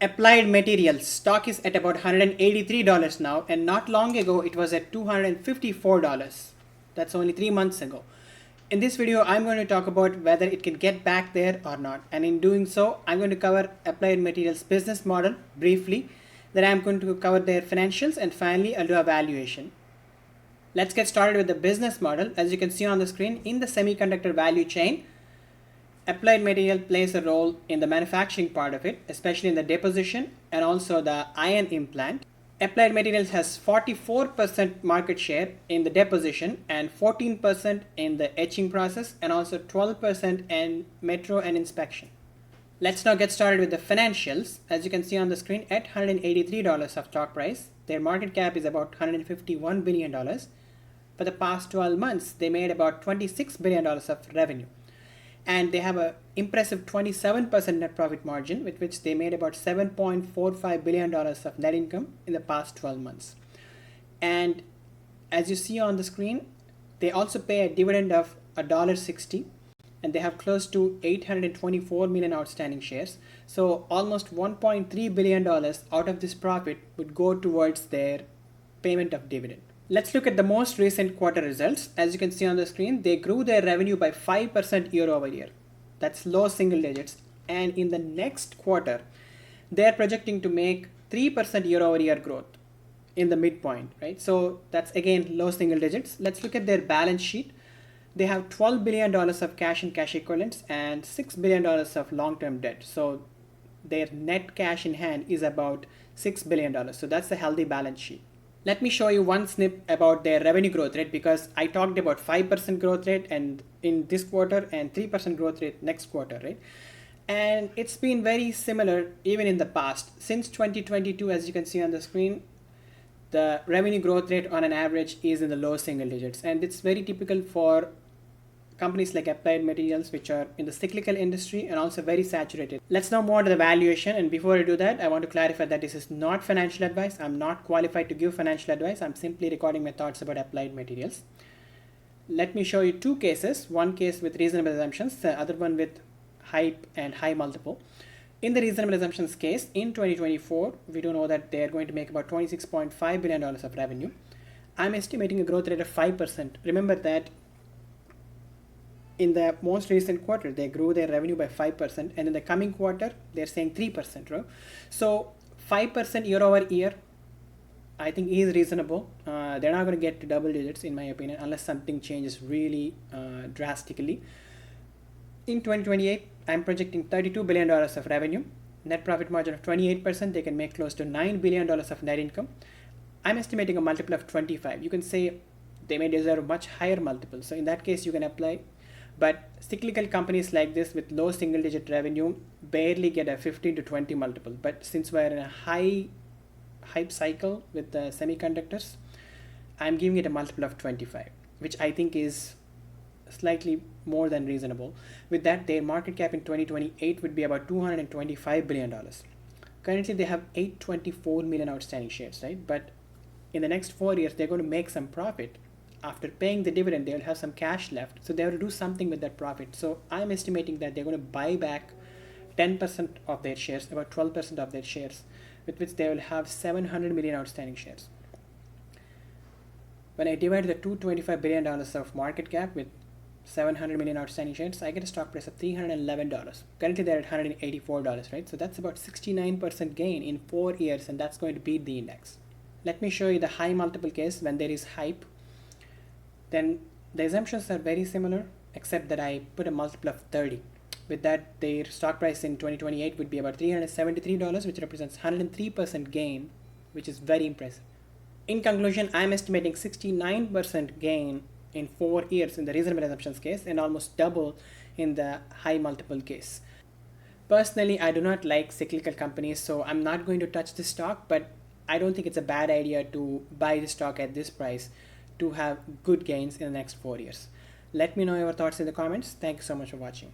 Applied Materials stock is at about $183 now, and not long ago it was at $254. That's only 3 months ago. In this video, I'm going to talk about whether it can get back there or not. And in doing so, I'm going to cover Applied Materials business model briefly. Then I'm going to cover their financials, and finally I'll do a valuation. Let's get started with the business model. As you can see on the screen, in the semiconductor value chain, Applied Material plays a role in the manufacturing part of it, especially in the deposition and also the ion implant. Applied Materials has 44% market share in the deposition and 14% in the etching process and also 12% in metro and inspection. Let's now get started with the financials. As you can see on the screen, at $183 of stock price, their market cap is about $151 billion. For the past 12 months, they made about $26 billion of revenue. And they have an impressive 27% net profit margin, with which they made about $7.45 billion of net income in the past 12 months. And as you see on the screen, they also pay a dividend of $1.60, and they have close to 824 million outstanding shares. So almost $1.3 billion out of this profit would go towards their payment of dividend. Let's look at the most recent quarter results. As you can see on the screen, they grew their revenue by 5% year over year. That's low single digits. And in the next quarter, they're projecting to make 3% year over year growth in the midpoint, right? So that's again low single digits. Let's look at their balance sheet. They have $12 billion of cash and cash equivalents and $6 billion of long-term debt. So their net cash in hand is about $6 billion. So that's a healthy balance sheet. Let me show you one snip about their revenue growth rate, because I talked about 5% growth rate and in this quarter and 3% growth rate next quarter, right? And it's been very similar even in the past. Since 2022, as you can see on the screen, the revenue growth rate on an average is in the low single digits. And it's very typical for companies like Applied Materials, which are in the cyclical industry and also very saturated. Let's now move on to the valuation. And before I do that, I want to clarify that this is not financial advice. I'm not qualified to give financial advice. I'm simply recording my thoughts about Applied Materials. Let me show you two cases. One case with reasonable assumptions, the other one with hype and high multiple. In the reasonable assumptions case, in 2024, we do know that they're going to make about $26.5 billion of revenue. I'm estimating a growth rate of 5%. Remember that in the most recent quarter, they grew their revenue by 5%, and in the coming quarter, they're saying 3%, right? So 5% year over year, I think is reasonable. They're not going to get to double digits, in my opinion, unless something changes really drastically. In 2028, I'm projecting $32 billion of revenue, net profit margin of 28%. They can make close to $9 billion of net income. I'm estimating a multiple of 25. You can say they may deserve a much higher multiple. So in that case, you can apply. But cyclical companies like this with low single digit revenue barely get a 15 to 20 multiple. But since we're in a high hype cycle with the semiconductors, I'm giving it a multiple of 25, which I think is slightly more than reasonable. With that, their market cap in 2028 would be about $225 billion. Currently, they have 824 million outstanding shares, right? But in the next 4 years, they're going to make some profit. After paying the dividend, they will have some cash left. So they will do something with that profit. So I'm estimating that they're going to buy back 10% of their shares, about 12% of their shares, with which they will have 700 million outstanding shares. When I divide the $225 billion of market cap with 700 million outstanding shares, I get a stock price of $311. Currently, they're at $184, right? So that's about 69% gain in 4 years, and that's going to beat the index. Let me show you the high multiple case when there is hype. Then the assumptions are very similar, except that I put a multiple of 30. With that, their stock price in 2028 would be about $373, which represents 103% gain, which is very impressive. In conclusion, I'm estimating 69% gain in 4 years in the reasonable assumptions case and almost double in the high multiple case. Personally, I do not like cyclical companies, so I'm not going to touch this stock, but I don't think it's a bad idea to buy the stock at this price to have good gains in the next 4 years. Let me know your thoughts in the comments. Thank you so much for watching.